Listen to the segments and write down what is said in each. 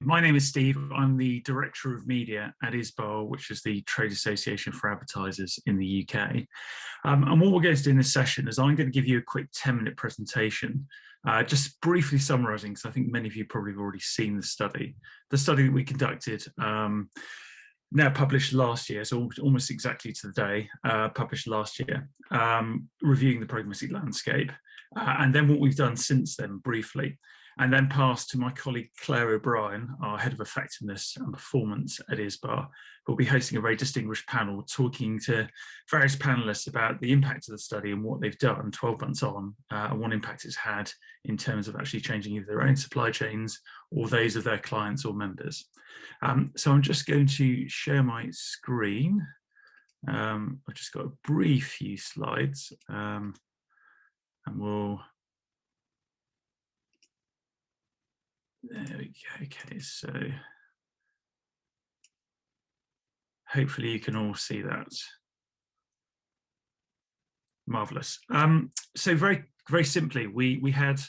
My name is Steve. I'm the Director of Media at ISBA, which is the trade association for advertisers in the UK. And what we're going to do in this session is I'm going to give you a quick 10-minute presentation, just briefly summarising, because I think many of you probably have already seen the study. The study that we conducted, now published last year, so almost exactly to the day, published last year, reviewing the programmatic landscape. And then what we've done since then, briefly. And then passed to my colleague Claire O'Brien, our Head of Effectiveness and Performance at ISBA, who will be hosting a very distinguished panel talking to various panelists about the impact of the study and what they've done 12 months on, and what impact it's had in terms of actually changing either their own supply chains or those of their clients or members. So I'm just going to share my screen. I've just got a brief few slides, and we'll... There we go. Okay, so hopefully you can all see that. Marvelous. So very simply, we had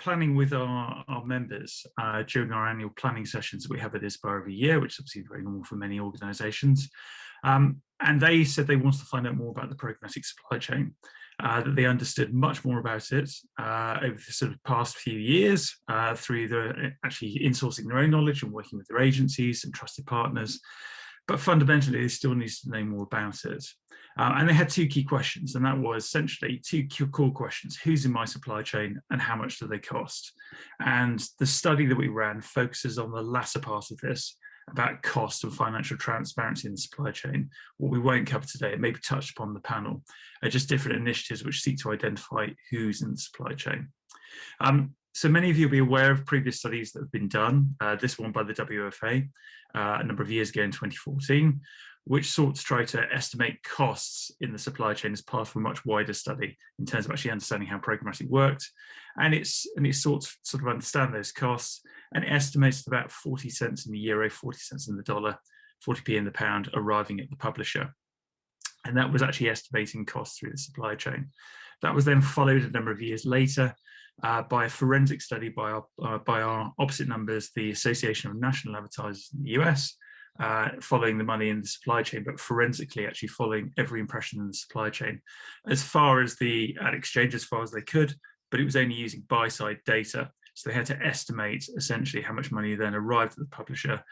planning with our members during our annual planning sessions that we have at ISBA every year, which is obviously very normal for many organisations. And they said they wanted to find out more about the programmatic supply chain. That they understood much more about it over the sort of past few years through actually insourcing their own knowledge and working with their agencies and trusted partners. But fundamentally, they still need to know more about it. And they had two key questions, and that was essentially two core questions: who's in my supply chain and how much do they cost? And the study that we ran focuses on the latter part of this, about cost and financial transparency in the supply chain. What we won't cover today, it may be touched upon the panel, are just different initiatives which seek to identify who's in the supply chain. So many of you will be aware of previous studies that have been done, this one by the WFA a number of years ago in 2014, which sought to try to estimate costs in the supply chain as part of a much wider study in terms of actually understanding how programmatic worked. And it sought to sort of understand those costs, and it estimates about 40 cents in the euro, 40 cents in the dollar, 40p in the pound arriving at the publisher. And that was actually estimating costs through the supply chain. That was then followed a number of years later by a forensic study by our opposite numbers, the Association of National Advertisers in the US, following the money in the supply chain, but forensically actually following every impression in the supply chain as far as the ad exchange, as far as they could, but it was only using buy-side data. So they had to estimate essentially how much money then arrived at the publisher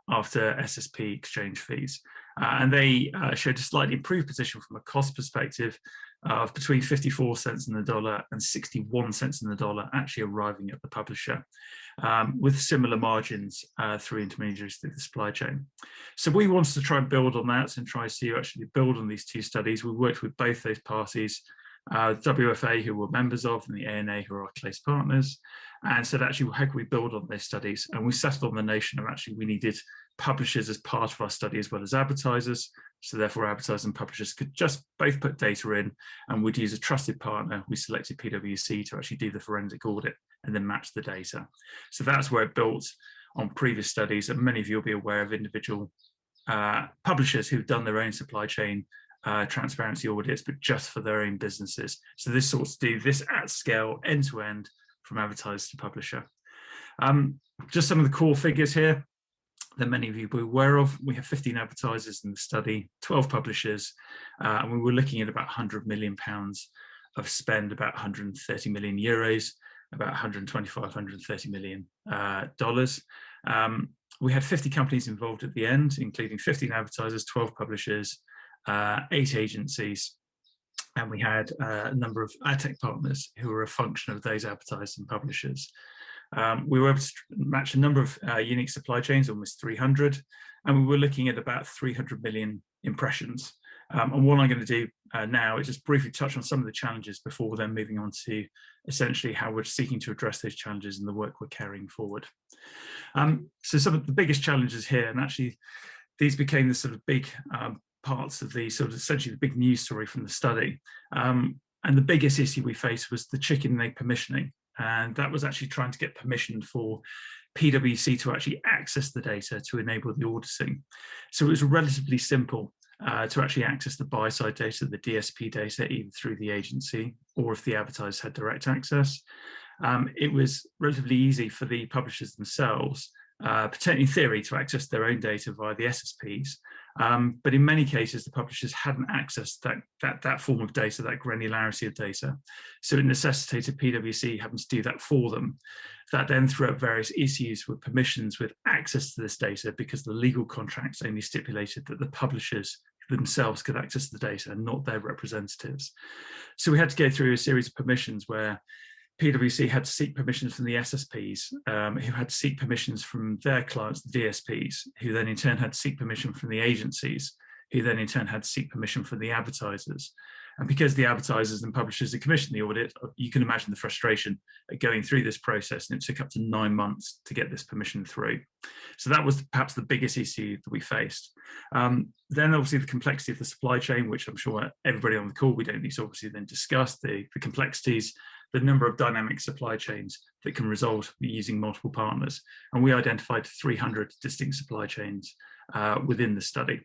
after SSP exchange fees. And they showed a slightly improved position from a cost perspective of between 54 cents in the dollar and 61 cents in the dollar actually arriving at the publisher, with similar margins through intermediaries through the supply chain. So we wanted to try and build on that and try to actually build on these two studies. We worked with both those parties, WFA, who we're members of, and the ANA, who are our close partners, and said, actually, how can we build on those studies? And we settled on the notion of actually we needed publishers as part of our study as well as advertisers. So therefore, advertisers and publishers could just both put data in, and we'd use a trusted partner. We selected PwC to actually do the forensic audit and then match the data. So that's where it built on previous studies, and many of you will be aware of individual publishers who've done their own supply chain transparency audits, but just for their own businesses. So this sorts to do this at scale, end to end, from advertiser to publisher. Just some of the core figures here that many of you will be aware of. We have 15 advertisers in the study, 12 publishers, and we were looking at about £100 million of spend, about 130 million euros, about 125, 130 million dollars. We had 50 companies involved at the end, including 15 advertisers, 12 publishers, 8 agencies, and we had a number of ad tech partners who were a function of those advertisers and publishers. We were able to match a number of unique supply chains, almost 300, and we were looking at about 300 million impressions. And what I'm going to do now is just briefly touch on some of the challenges before then moving on to essentially how we're seeking to address those challenges in the work we're carrying forward. So some of the biggest challenges here, and actually these became the sort of big parts of the sort of essentially the big news story from the study. And the biggest issue we faced was the chicken and egg permissioning. And that was actually trying to get permission for PwC to actually access the data to enable the auditing. So it was relatively simple to actually access the buy-side data, the DSP data, either through the agency or if the advertiser had direct access. it was relatively easy for the publishers themselves, potentially in theory, to access their own data via the SSPs. But in many cases, the publishers hadn't accessed that form of data, that granularity of data. So it necessitated PwC having to do that for them. That then threw up various issues with permissions with access to this data, because the legal contracts only stipulated that the publishers themselves could access the data, not their representatives. So we had to go through a series of permissions where PwC had to seek permissions from the SSPs, who had to seek permissions from their clients, the DSPs, who then in turn had to seek permission from the agencies, who then in turn had to seek permission from the advertisers. And because the advertisers and publishers had commissioned the audit, you can imagine the frustration at going through this process, and it took up to 9 months to get this permission through. So that was perhaps the biggest issue that we faced. Then obviously the complexity of the supply chain, which I'm sure everybody on the call, we don't need to obviously then discuss the complexities, the number of dynamic supply chains that can result using multiple partners. And we identified 300 distinct supply chains within the study.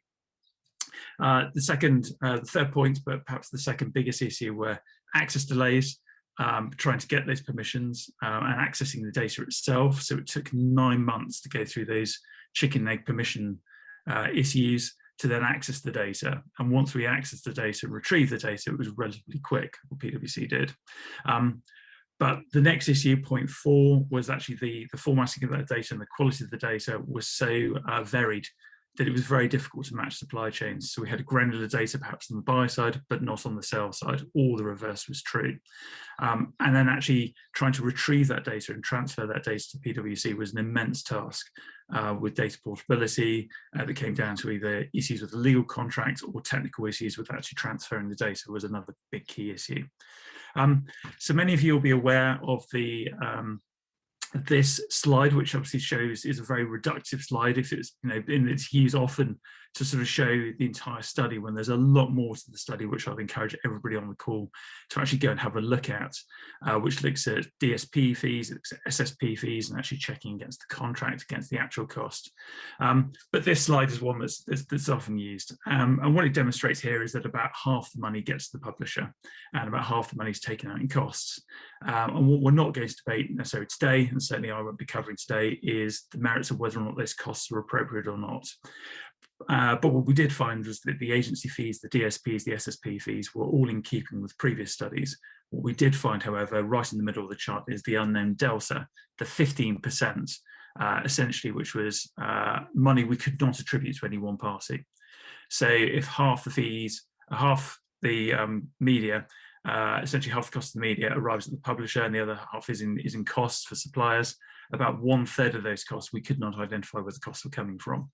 The third point, but perhaps the second biggest issue, were access delays, trying to get those permissions and accessing the data itself. So it took 9 months to go through those chicken egg permission issues to then access the data. And once we accessed the data and retrieved the data, it was relatively quick, what PwC did. But the next issue, point 4, was actually the formatting of that data, and the quality of the data was so varied that it was very difficult to match supply chains. So we had granular data perhaps on the buy side, but not on the sell side, or the reverse was true. And then actually trying to retrieve that data and transfer that data to PwC was an immense task, with data portability that came down to either issues with the legal contract or technical issues with actually transferring the data was another big key issue. So many of you will be aware of this slide, which obviously shows is a very reductive slide. If it's, and it's used often to sort of show the entire study, when there's a lot more to the study, which I'd encourage everybody on the call to actually go and have a look at, which looks at DSP fees, it looks at SSP fees, and actually checking against the contract, against the actual cost. But this slide is one that's often used. And what it demonstrates here is that about half the money gets to the publisher, and about half the money is taken out in costs. And what we're not going to debate necessarily today, and certainly I won't be covering today, is the merits of whether or not those costs are appropriate or not. But what we did find was that the agency fees, the DSPs, the SSP fees were all in keeping with previous studies. What we did find, however, right in the middle of the chart is the unknown delta, the 15%, essentially, which was money we could not attribute to any one party. So if half the fees, half the media, essentially half the cost of the media arrives at the publisher, and the other half is in costs for suppliers, about 1/3 of those costs we could not identify where the costs were coming from.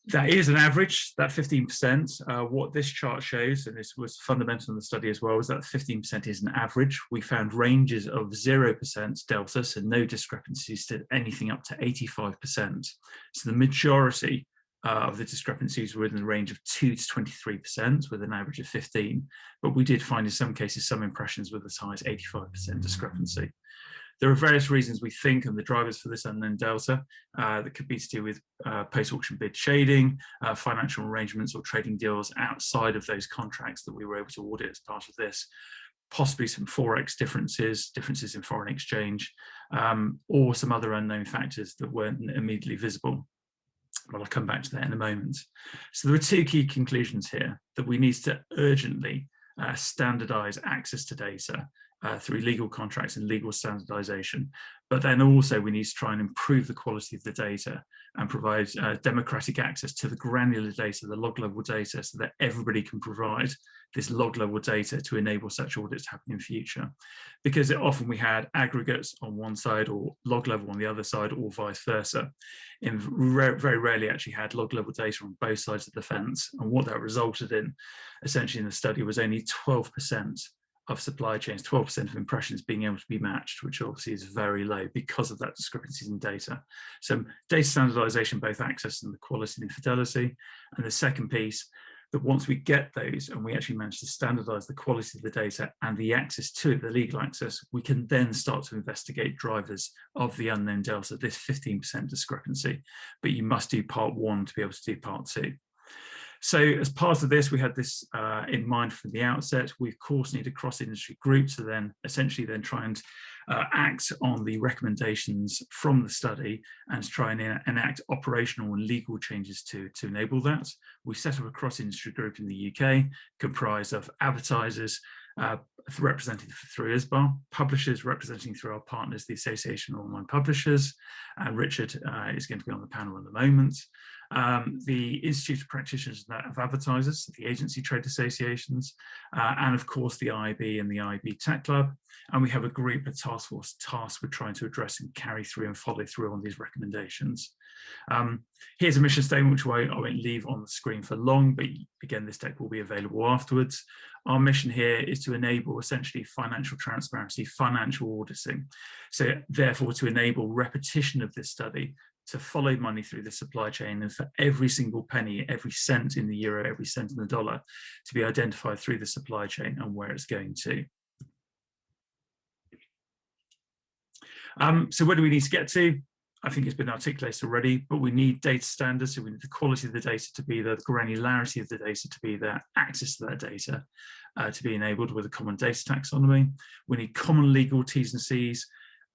That is an average, that 15%. What this chart shows, and this was fundamental in the study as well, is that 15% is an average. We found ranges of 0% delta, so no discrepancies, to anything up to 85%. So the majority of the discrepancies were in the range of 2 to 23%, with an average of 15. But we did find in some cases some impressions with as high as 85% discrepancy. There are various reasons we think, and the drivers for this unknown delta, that could be to do with post-auction bid shading, financial arrangements or trading deals outside of those contracts that we were able to audit as part of this, possibly some forex differences in foreign exchange, or some other unknown factors that weren't immediately visible. But I'll come back to that in a moment. So there are two key conclusions here: that we need to urgently standardize access to data through legal contracts and legal standardization. But then also we need to try and improve the quality of the data and provide democratic access to the granular data, the log level data, so that everybody can provide this log level data to enable such audits to happen in future. Because often we had aggregates on one side or log level on the other side, or vice versa. And very rarely actually had log level data on both sides of the fence. And what that resulted in, essentially in the study, was only 12% of supply chains, 12% of impressions being able to be matched, which obviously is very low because of that discrepancies in data. So data standardization, both access and the quality and fidelity. And the second piece, that once we get those and we actually manage to standardize the quality of the data and the access to it, the legal access, we can then start to investigate drivers of the unknown delta, this 15% discrepancy. But you must do part 1 to be able to do part 2. So as part of this, we had this in mind from the outset. We of course need a cross-industry group to then essentially then try and act on the recommendations from the study and to try and enact operational and legal changes to enable that. We set up a cross-industry group in the UK comprised of advertisers, representing through ISBA, publishers representing through our partners, the Association of Online Publishers, and Richard is going to be on the panel at the moment. The Institute of Practitioners of Advertisers, the agency trade associations, and of course the IB and the IB Tech Club. And we have a group, a task force tasked with trying to address and carry through and follow through on these recommendations. Here's a mission statement, which I won't leave on the screen for long, but again, this deck will be available afterwards. Our mission here is to enable essentially financial transparency, financial auditing. So therefore to enable repetition of this study, to follow money through the supply chain, and for every single penny, every cent in the euro, every cent in the dollar to be identified through the supply chain and where it's going to. So where do we need to get to? I think it's been articulated already, but we need data standards. So we need the quality of the data to be there, the granularity of the data to be there, access to that data to be enabled with a common data taxonomy. We need common legal T's and C's.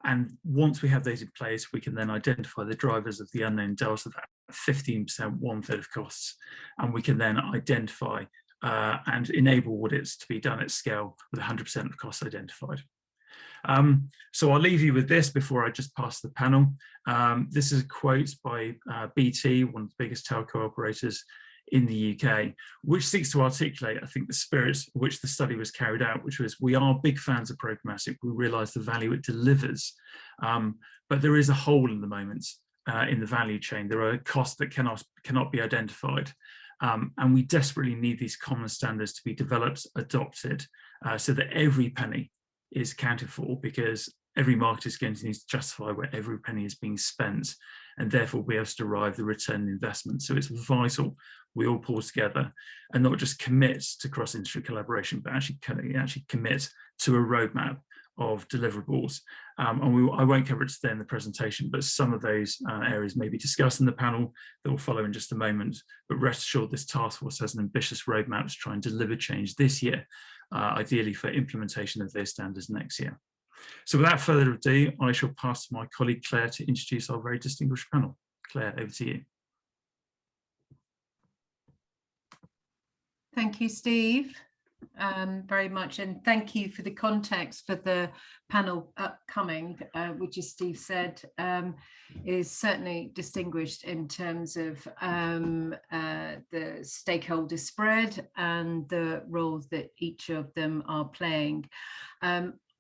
And once we have those in place, we can then identify the drivers of the unknown delta, that 15%, 1/3 of costs. And we can then identify and enable audits to be done at scale with 100% of costs identified. So I'll leave you with this before I just pass the panel. This is a quote by BT, one of the biggest telco operators in the UK, which seeks to articulate, I think, the spirit which the study was carried out, which was, we are big fans of programmatic, we realise the value it delivers, but there is a hole in the moment in the value chain. There are costs that cannot be identified, and we desperately need these common standards to be developed, adopted, so that every penny is accounted for, because every marketer is going to need to justify where every penny is being spent, and therefore be able to derive the return on investment. So it's vital we all pull together and not just commit to cross-industry collaboration, but actually commit to a roadmap of deliverables. And I won't cover it today in the presentation, but some of those areas may be discussed in the panel that will follow in just a moment. But rest assured, this task force has an ambitious roadmap to try and deliver change this year, ideally for implementation of those standards next year. So without further ado, I shall pass to my colleague Claire to introduce our very distinguished panel. Claire, over to you. Thank you, Steve, very much. And thank you for the context for the panel upcoming, which, as Steve said, is certainly distinguished in terms of the stakeholder spread and the roles that each of them are playing.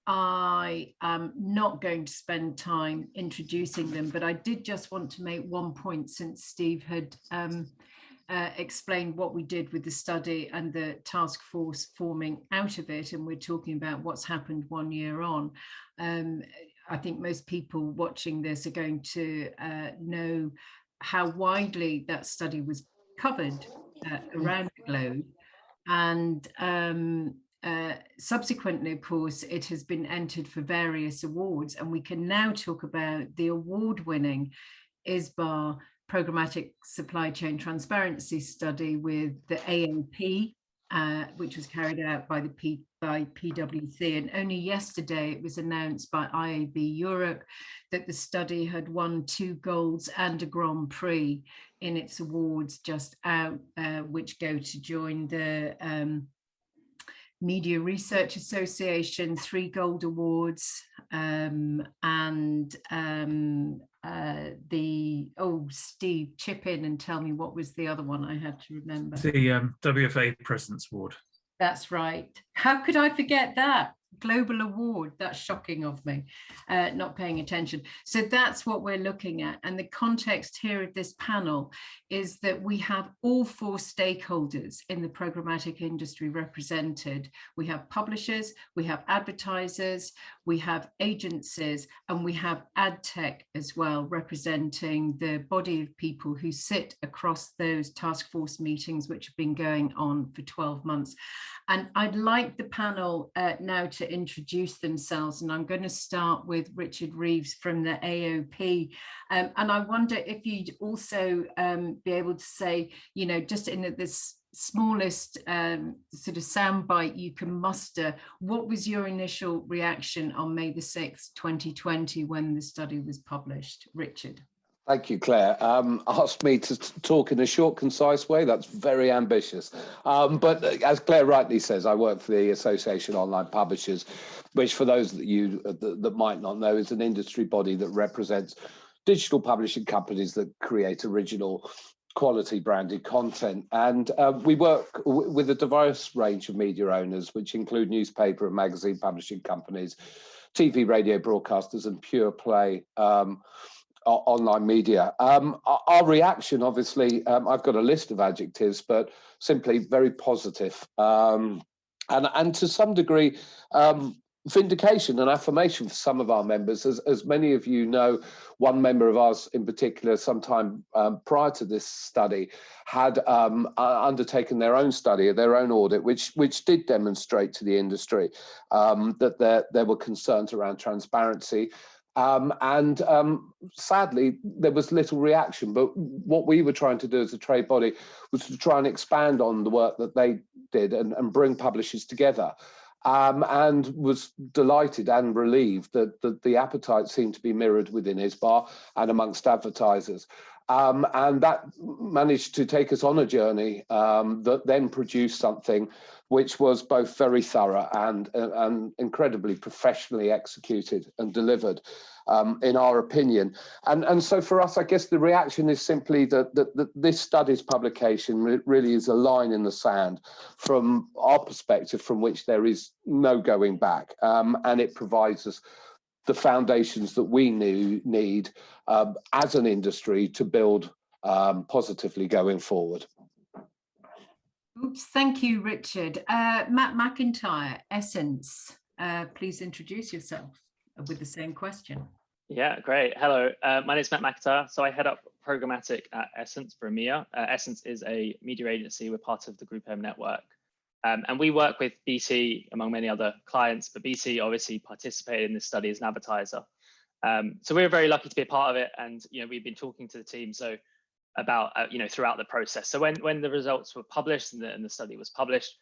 I am not going to spend time introducing them, but I did just want to make one point, since Steve had explained what we did with the study and the task force forming out of it, and we're talking about what's happened 1 year on. I think most people watching this are going to know how widely that study was covered around the globe, and subsequently, of course, it has been entered for various awards, and we can now talk about the award-winning ISBA Programmatic Supply Chain Transparency Study with the AOP, which was carried out by PwC. And only yesterday it was announced by IAB Europe that the study had won 2 golds and a Grand Prix in its awards just out, which go to join the Media Research Association 3 gold awards, and Steve, chip in and tell me what was the other one I had to remember. The WFA President's Award. That's right. How could I forget that? Global award. That's shocking of me, not paying attention. So that's what we're looking at. And the context here of this panel is that we have all 4 stakeholders in the programmatic industry represented. We have publishers, we have advertisers, we have agencies, and we have ad tech as well, representing the body of people who sit across those task force meetings, which have been going on for 12 months. And I'd like the panel now to introduce themselves, and I'm going to start with Richard Reeves from the AOP. And I wonder if you'd also be able to say, you know, just in this smallest sort of soundbite you can muster, what was your initial reaction on May the 6th, 2020, when the study was published? Richard. Thank you, Claire. Asked me to talk in a short, concise way. That's very ambitious. But as Claire rightly says, I work for the Association of Online Publishers, which, for those that might not know, is an industry body that represents digital publishing companies that create original, quality branded content. And we work with a diverse range of media owners, which include newspaper and magazine publishing companies, TV, radio broadcasters, and pure play online media. Our reaction, obviously, I've got a list of adjectives, but simply very positive. And to some degree, vindication and affirmation for some of our members. As many of you know, one member of ours in particular, sometime prior to this study, had undertaken their own study, their own audit, which did demonstrate to the industry that there were concerns around transparency. Sadly, there was little reaction. But what we were trying to do as a trade body was to try and expand on the work that they did and bring publishers together. And was delighted and relieved that the appetite seemed to be mirrored within ISBA and amongst advertisers. And that managed to take us on a journey that then produced something which was both very thorough and incredibly professionally executed and delivered, in our opinion. And so for us, I guess the reaction is simply that this study's publication really is a line in the sand from our perspective, from which there is no going back. And it provides us the foundations that we need as an industry to build positively going forward. Oops, thank you, Richard. Matt McIntyre, Essence, please introduce yourself with the same question. Yeah, great. Hello, my name is Matt McIntyre. So I head up programmatic at Essence for EMEA. Essence is a media agency. We're part of the Group M network. And we work with BT, among many other clients, but BT obviously participated in this study as an advertiser. So we were very lucky to be a part of it. And we've been talking to the team about throughout the process. So when the results were published and the study was published,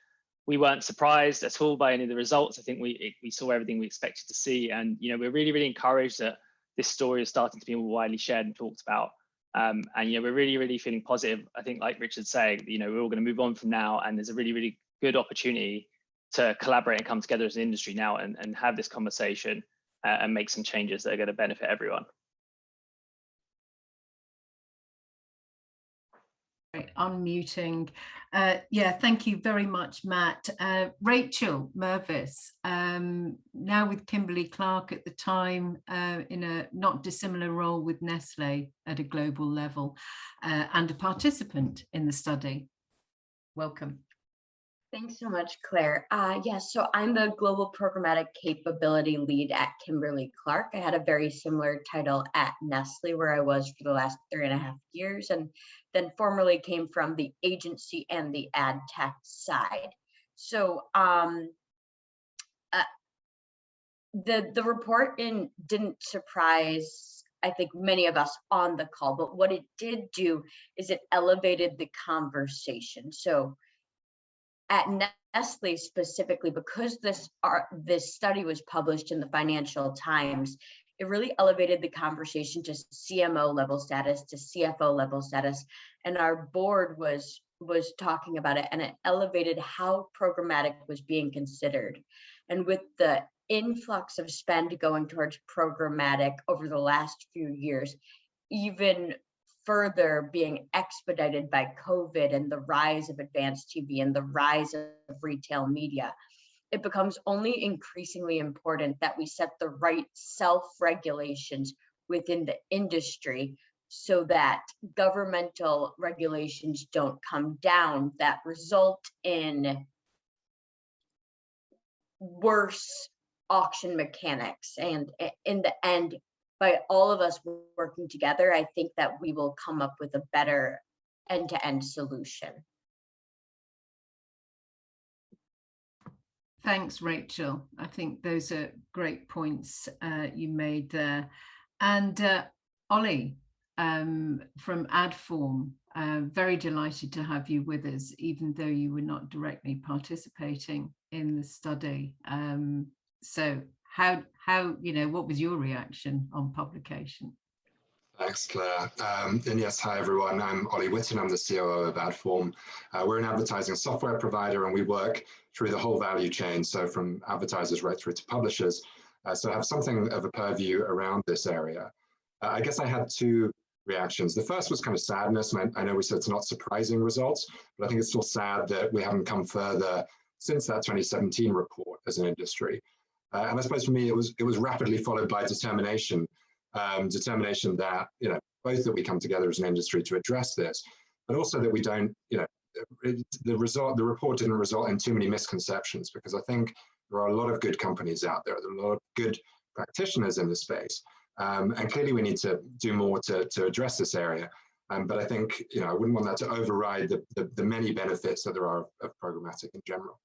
we weren't surprised at all by any of the results. I think we saw everything we expected to see. And we're really, really encouraged that this story is starting to be more widely shared and talked about. And we're really, really feeling positive. I think, like Richard's saying, we're all going to move on from now, and there's a really, really good opportunity to collaborate and come together as an industry now and have this conversation and make some changes that are going to benefit everyone. Unmuting. Yeah, thank you very much, Matt. Rachel Mervis, now with Kimberly Clark at the time, in a not dissimilar role with Nestle at a global level, and a participant in the study. Welcome. Thanks so much, Claire. Yes, so I'm the Global Programmatic Capability Lead at Kimberly Clark. I had a very similar title at Nestle, where I was for the last 3.5 years, and then formerly came from the agency and the ad tech side. So the report didn't surprise, I think, many of us on the call, but what it did do is it elevated the conversation. So at Nestle specifically, because this study was published in the Financial Times, it really elevated the conversation to CMO level status, to CFO level status, and our board was talking about it, and it elevated how programmatic was being considered. And with the influx of spend going towards programmatic over the last few years, even further being expedited by COVID and the rise of advanced TV and the rise of retail media, it becomes only increasingly important that we set the right self-regulations within the industry so that governmental regulations don't come down that result in worse auction mechanics. And in the end, by all of us working together, I think that we will come up with a better end-to-end solution. Thanks, Rachel. I think those are great points you made there. And Ollie, from Adform. Very delighted to have you with us, even though you were not directly participating in the study. So how what was your reaction on publication? Thanks, Claire. And yes, hi everyone. I'm Ollie Whitten. I'm the COO of Adform. We're an advertising software provider, and we work through the whole value chain, so from advertisers right through to publishers. So I have something of a purview around this area. I guess I had two reactions. The first was kind of sadness, and I know we said it's not surprising results, but I think it's still sad that we haven't come further since that 2017 report as an industry. And I suppose for me, it was rapidly followed by determination. Determination that, both that we come together as an industry to address this, but also that we don't, the report didn't result in too many misconceptions, because I think there are a lot of good companies out there. There are a lot of good practitioners in the space. And clearly we need to do more to address this area. But I think, I wouldn't want that to override the many benefits that there are of programmatic in general.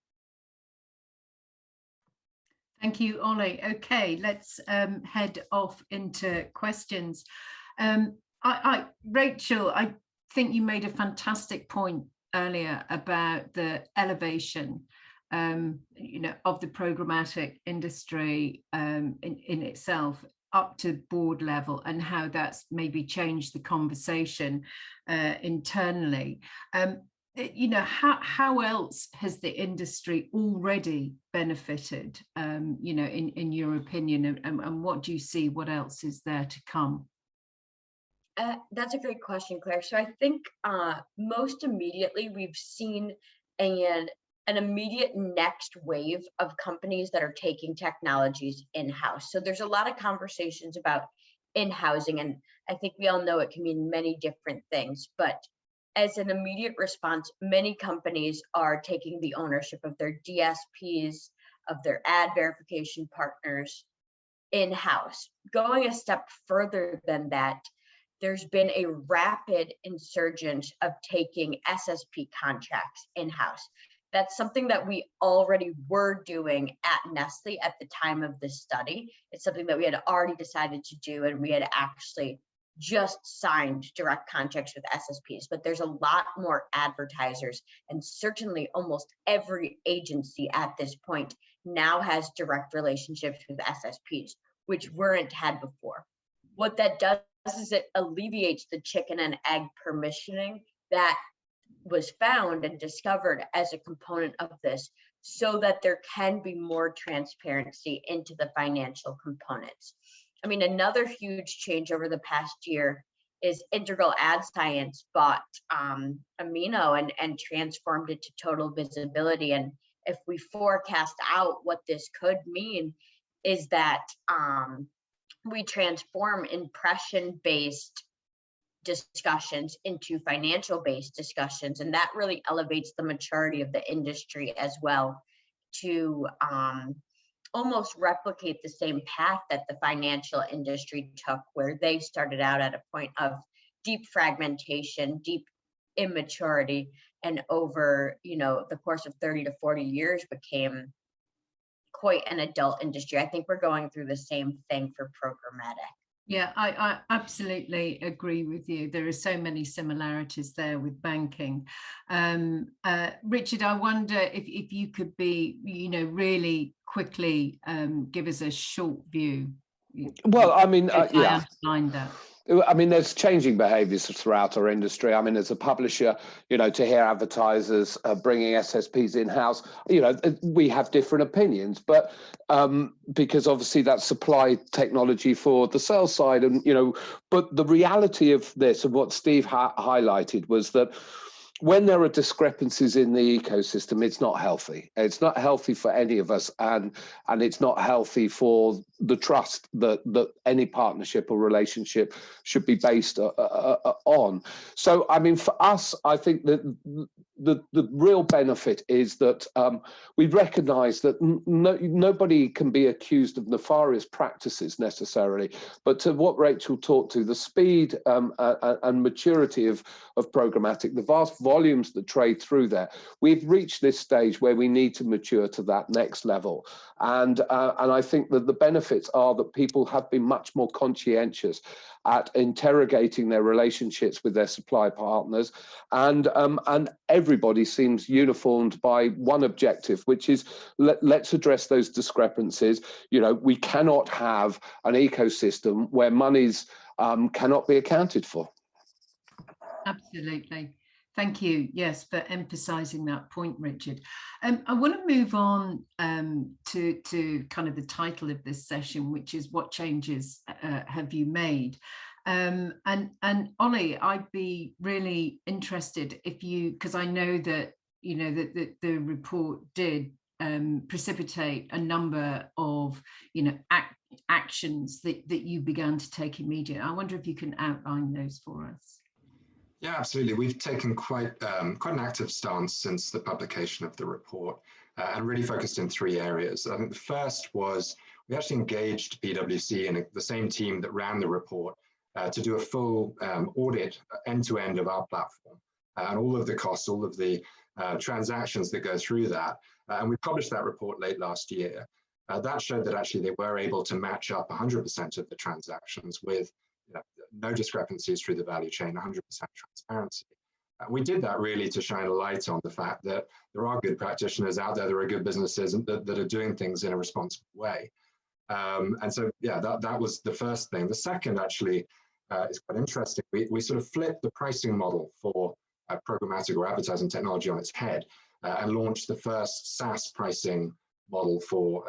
Thank you, Ollie. Okay, let's head off into questions. Rachel, I think you made a fantastic point earlier about the elevation, of the programmatic industry in itself up to board level, and how that's maybe changed the conversation internally. How else has the industry already benefited, in your opinion, and what do you see, what else is there to come? That's a great question, Claire. So I think most immediately we've seen an immediate next wave of companies that are taking technologies in-house. So there's a lot of conversations about in-housing, and I think we all know it can mean many different things, but as an immediate response, many companies are taking the ownership of their DSPs, of their ad verification partners in-house. Going a step further than that, there's been a rapid insurgence of taking SSP contracts in-house. That's something that we already were doing at Nestle at the time of this study. It's something that we had already decided to do, and we had actually just signed direct contracts with SSPs, but there's a lot more advertisers, and certainly almost every agency at this point now has direct relationships with SSPs, which weren't had before. What that does is it alleviates the chicken and egg permissioning that was found and discovered as a component of this, so that there can be more transparency into the financial components. I mean, another huge change over the past year is Integral Ad Science bought Amino and transformed it to Total Visibility. And if we forecast out what this could mean, is that we transform impression-based discussions into financial-based discussions, and that really elevates the maturity of the industry as well to almost replicate the same path that the financial industry took, where they started out at a point of deep fragmentation, deep immaturity, and over the course of 30 to 40 years became quite an adult industry. I think we're going through the same thing for programmatic. Yeah, I absolutely agree with you. There are so many similarities there with banking. Richard, I wonder if you could be, really quickly give us a short view. Well, I mean, yeah. That. I mean, there's changing behaviours throughout our industry. I mean, as a publisher, to hear advertisers bringing SSPs in-house, we have different opinions, but because obviously that's supply technology for the sales side, and but the reality of this, and what Steve highlighted, was that when there are discrepancies in the ecosystem, it's not healthy. It's not healthy for any of us, and it's not healthy for the trust that any partnership or relationship should be based on. So, I mean, for us, I think that the real benefit is that we recognise that nobody can be accused of nefarious practices necessarily, but to what Rachel talked to, the speed and maturity of programmatic, the vast volumes that trade through there, we've reached this stage where we need to mature to that next level. And I think that the benefit benefits are that people have been much more conscientious at interrogating their relationships with their supply partners, and everybody seems uniformed by one objective, which is let's address those discrepancies. You know, we cannot have an ecosystem where monies cannot be accounted for. Absolutely. Thank you, yes, for emphasising that point, Richard. I want to move on to kind of the title of this session, which is what changes have you made? And Ollie, I'd be really interested if you, because I know that, you know, that the report did precipitate a number of, you know, actions that you began to take immediately. I wonder if you can outline those for us. Yeah, absolutely. We've taken quite an active stance since the publication of the report, and really focused in 3 areas. I think the first was we actually engaged PwC and the same team that ran the report to do a full audit end-to-end of our platform and all of the costs, all of the transactions that go through that. And we published that report late last year. That showed that actually they were able to match up 100% of the transactions with no discrepancies through the value chain, 100% transparency. We did that really to shine a light on the fact that there are good practitioners out there, there are good businesses that are doing things in a responsible way. And so, yeah, that was the first thing. The second actually is quite interesting. We sort of flipped the pricing model for programmatic or advertising technology on its head and launched the first SaaS pricing model for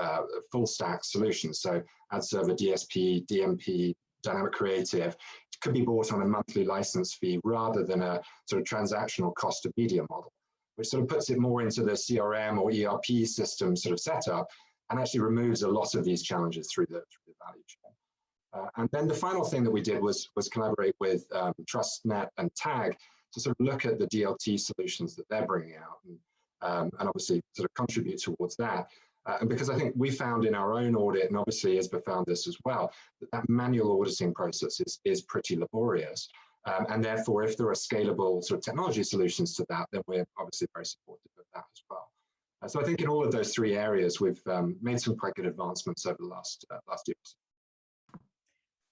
full stack solutions. So ad server, DSP, DMP, dynamic creative could be bought on a monthly license fee rather than a sort of transactional cost of media model, which sort of puts it more into the CRM or ERP system sort of setup and actually removes a lot of these challenges through the value chain. And then the final thing that we did was collaborate with TrustNet and Tag to sort of look at the DLT solutions that they're bringing out and obviously sort of contribute towards that. And because I think we found in our own audit, and obviously ISBA found this as well, that manual auditing process is pretty laborious. And therefore, if there are scalable sort of technology solutions to that, then we're obviously very supportive of that as well. So I think in all of those 3 areas, we've made some quite good advancements over the last year.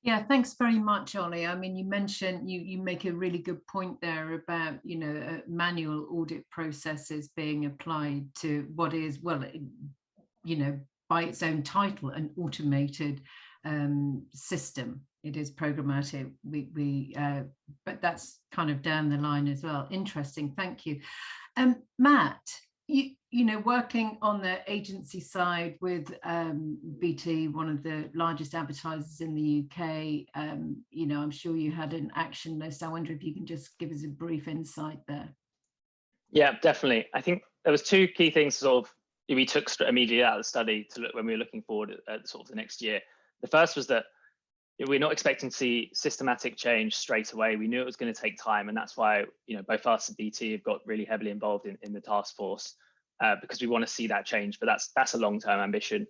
Yeah, thanks very much, Ollie. I mean, you mentioned, you make a really good point there about, you know, manual audit processes being applied to what is, well, you know, by its own title, an automated system. It is programmatic. But that's kind of down the line as well. Interesting. Thank you. Matt, you know, working on the agency side with BT, one of the largest advertisers in the UK, you know, I'm sure you had an action list. I wonder if you can just give us a brief insight there. Yeah, definitely. I think there was 2 key things sort of we took immediately out of the study to look when we were looking forward at sort of the next year. The first was that we're not expecting to see systematic change straight away. We knew it was going to take time, and that's why, you know, both us and BT have got really heavily involved in the task force because we want to see that change. But that's a long-term ambition.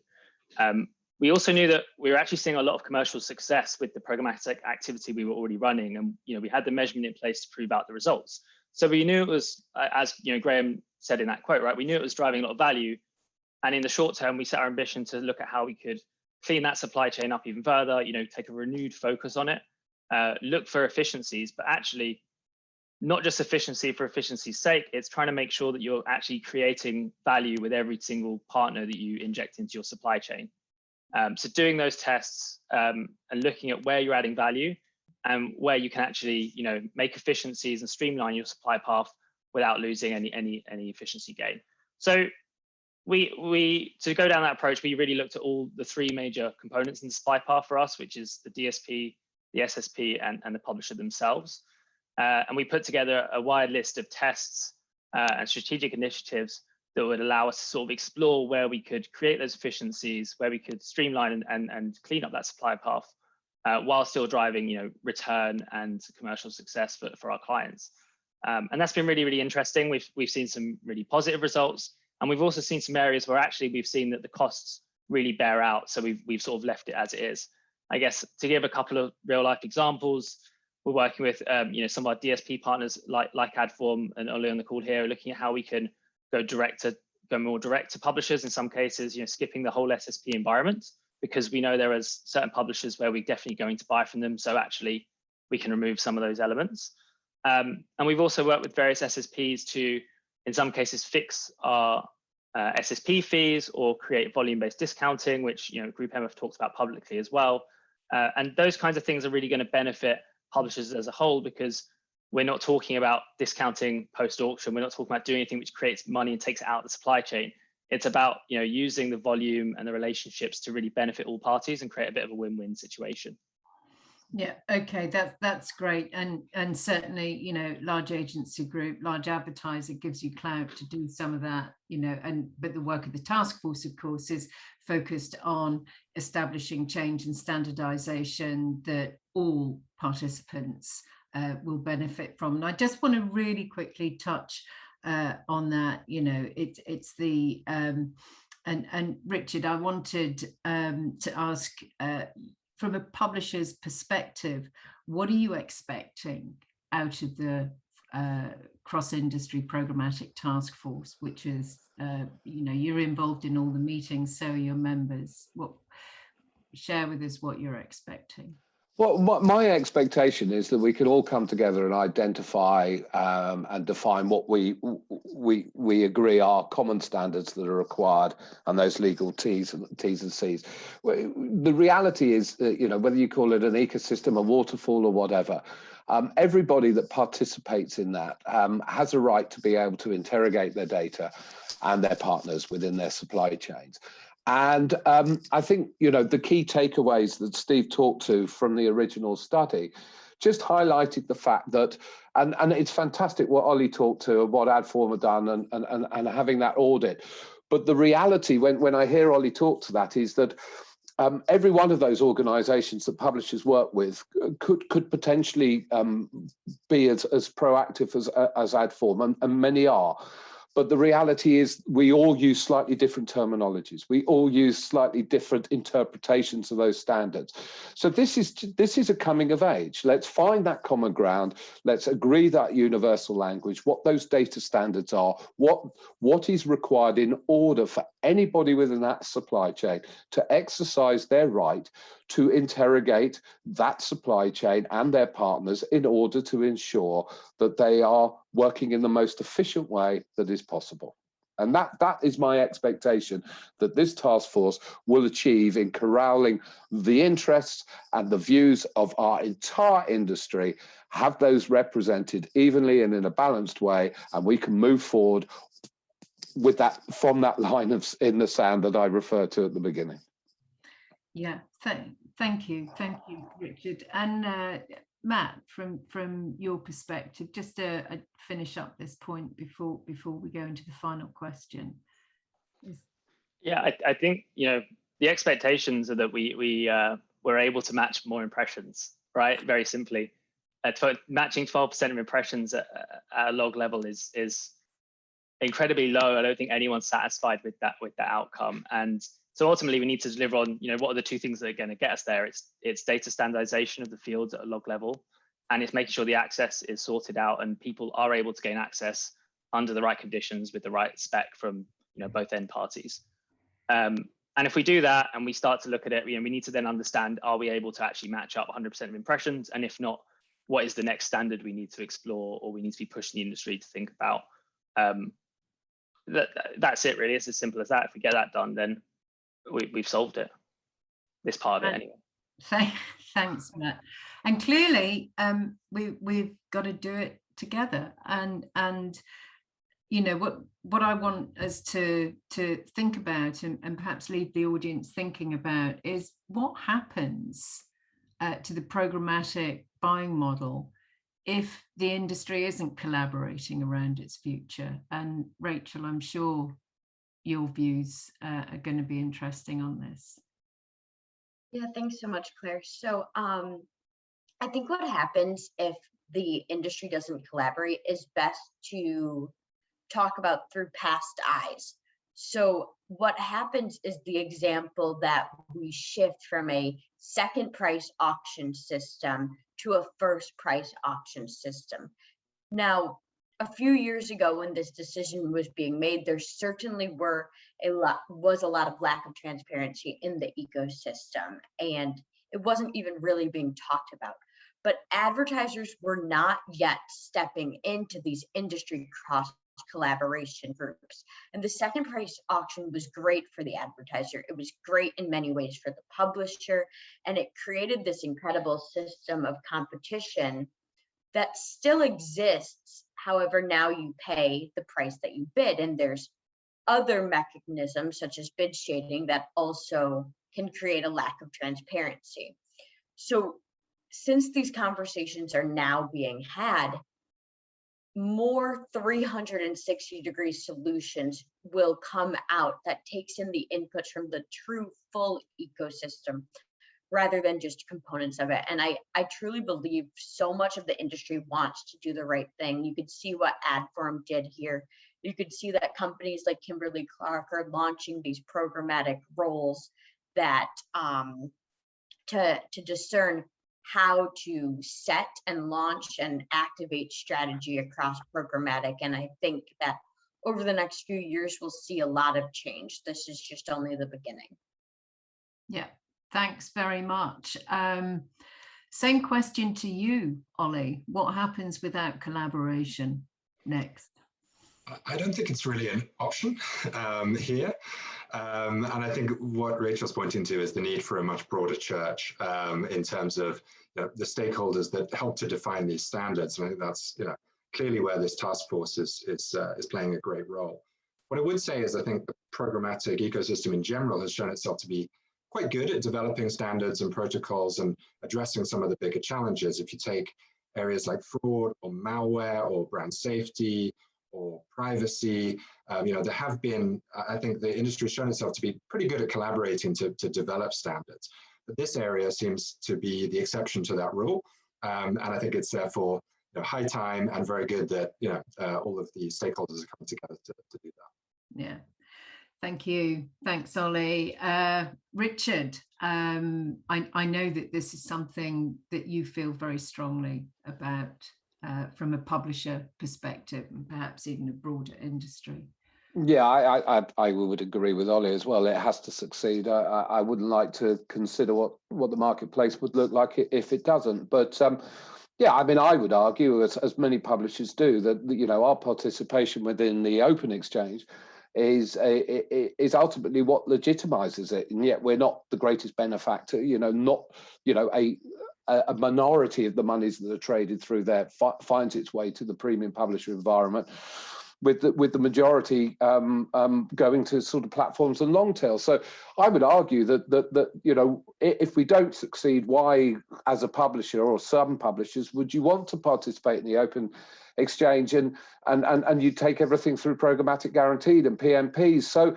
We also knew that we were actually seeing a lot of commercial success with the programmatic activity we were already running, and you know, we had the measurement in place to prove out the results. So we knew it was, as you know, Graham said in that quote, right? We knew it was driving a lot of value. And in the short term, we set our ambition to look at how we could clean that supply chain up even further, you know, take a renewed focus on it, look for efficiencies, but actually not just efficiency for efficiency's sake, it's trying to make sure that you're actually creating value with every single partner that you inject into your supply chain. So doing those tests and looking at where you're adding value and where you can actually, you know, make efficiencies and streamline your supply path without losing any efficiency gain. So to go down that approach, we really looked at all the 3 major components in the supply path for us, which is the DSP, the SSP, and the publisher themselves. And we put together a wide list of tests and strategic initiatives that would allow us to sort of explore where we could create those efficiencies, where we could streamline and clean up that supply path while still driving, you know, return and commercial success for our clients. And that's been really, really interesting. We've seen some really positive results. And we've also seen some areas where actually we've seen that the costs really bear out. So we've sort of left it as it is. I guess to give a couple of real life examples, we're working with you know, some of our DSP partners like Adform and Ollie on the call here, looking at how we can go more direct to publishers in some cases, you know, skipping the whole SSP environment because we know there are certain publishers where we're definitely going to buy from them. So actually, we can remove some of those elements. And we've also worked with various SSPs to, in some cases, fix our SSP fees or create volume-based discounting, which GroupM have talked about publicly as well. And those kinds of things are really going to benefit publishers as a whole, because we're not talking about discounting post-auction. We're not talking about doing anything which creates money and takes it out of the supply chain. It's about using the volume and the relationships to really benefit all parties and create a bit of a win-win situation. Yeah, okay, that's great, and certainly large agency group, large advertiser gives you clout to do some of that, but the work of the task force, of course, is focused on establishing change and standardization that all participants will benefit from. And I just want to really quickly touch on that. It's the and Richard, I wanted to ask, from a publisher's perspective, what are you expecting out of the cross-industry programmatic task force, which is, you're involved in all the meetings, so are your members. Share with us what you're expecting. Well, my expectation is that we can all come together and identify and define what we agree are common standards that are required, and those legal T's and C's. The reality is that, whether you call it an ecosystem, a waterfall, or whatever, everybody that participates in that has a right to be able to interrogate their data and their partners within their supply chains. And I think, the key takeaways that Steve talked to from the original study just highlighted the fact that, and it's fantastic what Ollie talked to and what Adform have done and having that audit. But the reality, when I hear Ollie talk to that, is that every one of those organizations that publishers work with could potentially be as proactive as Adform, and many are. But the reality is we all use slightly different terminologies. We all use slightly different interpretations of those standards. So this is a coming of age. Let's find that common ground. Let's agree that universal language, what those data standards are, what is required in order for anybody within that supply chain to exercise their right to interrogate that supply chain and their partners in order to ensure that they are working in the most efficient way that is possible. And that is my expectation that this task force will achieve in corralling the interests and the views of our entire industry, have those represented evenly and in a balanced way, and we can move forward with that from that line in the sand that I referred to at the beginning. Yeah, thank you, Richard. And Matt, from your perspective, just to finish up this point before we go into the final question. Yeah, I think the expectations are that we're able to match more impressions, right? Very simply, matching 12% of impressions at a log level is incredibly low. I don't think anyone's satisfied with that outcome. And so ultimately we need to deliver on, what are the two things that are going to get us there? It's data standardization of the fields at a log level, and it's making sure the access is sorted out and people are able to gain access under the right conditions with the right spec from both end parties. And if we do that and we start to look at it, we need to then understand, are we able to actually match up 100% of impressions? And if not, what is the next standard we need to explore or we need to be pushing the industry to think about? That's it, really. It's as simple as that. If we get that done, then we've solved it. This part of it, anyway. Thanks, Matt. And clearly, we've got to do it together. And what I want us to think about and perhaps leave the audience thinking about is what happens to the programmatic buying model if the industry isn't collaborating around its future. And Rachel, I'm sure your views are going to be interesting on this. Yeah, thanks so much, Claire. So I think what happens if the industry doesn't collaborate is best to talk about through past eyes. So what happens is the example that we shift from a second price auction system to a first price auction system. Now, a few years ago when this decision was being made, there certainly was a lot of lack of transparency in the ecosystem, and it wasn't even really being talked about. But advertisers were not yet stepping into these industry cross collaboration groups. And the second price auction was great for the advertiser. It was great in many ways for the publisher, and it created this incredible system of competition that still exists. However, now you pay the price that you bid, and there's other mechanisms such as bid shading that also can create a lack of transparency. So since these conversations are now being had, more 360-degree solutions will come out that takes in the inputs from the true full ecosystem rather than just components of it. And I truly believe so much of the industry wants to do the right thing. You could see what Adform did here. You could see that companies like Kimberly Clark are launching these programmatic roles that to discern how to set and launch and activate strategy across programmatic. And I think that over the next few years, we'll see a lot of change. This is just only the beginning. Yeah, thanks very much. Same question to you, Ollie. What happens without collaboration next? I don't think it's really an option here. And I think what Rachel's pointing to is the need for a much broader church in terms of the stakeholders that help to define these standards. And I think that's clearly where this task force is playing a great role. What I would say is I think the programmatic ecosystem in general has shown itself to be quite good at developing standards and protocols and addressing some of the bigger challenges. If you take areas like fraud or malware or brand safety or privacy, there have been, I think the industry has shown itself to be pretty good at collaborating to develop standards. But this area seems to be the exception to that rule. And I think it's therefore high time and very good that all of the stakeholders are coming together to do that. Yeah, thank you. Thanks, Ollie. Richard, I know that this is something that you feel very strongly about from a publisher perspective and perhaps even a broader industry. Yeah, I would agree with Ollie as well. It has to succeed. I wouldn't like to consider what the marketplace would look like if it doesn't. But yeah, I mean, I would argue, as many publishers do, that our participation within the open exchange is ultimately what legitimizes it, and yet we're not the greatest benefactor. A minority of the monies that are traded through there finds its way to the premium publisher environment, with the majority going to sort of platforms and long tail. So I would argue that if we don't succeed, why, as a publisher or some publishers, would you want to participate in the open exchange and you take everything through programmatic guaranteed and PMPs? So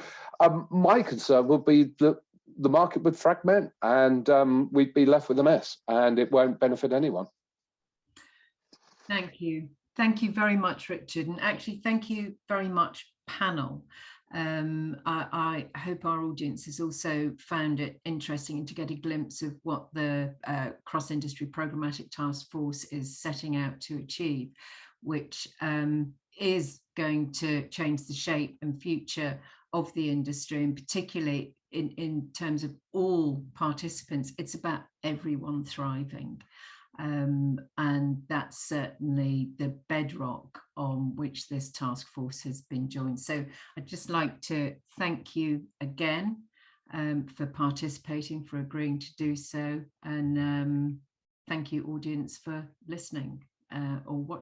my concern would be that the market would fragment and we'd be left with a mess, and it won't benefit anyone. Thank you. Thank you very much, Richard. And actually, thank you very much, panel. I hope our audience has also found it interesting to get a glimpse of what the cross-industry programmatic task force is setting out to achieve, which is going to change the shape and future of the industry, and particularly in terms of all participants. It's about everyone thriving. And that's certainly the bedrock on which this task force has been joined. So I'd just like to thank you again for participating, for agreeing to do so. And thank you, audience, for listening or watching.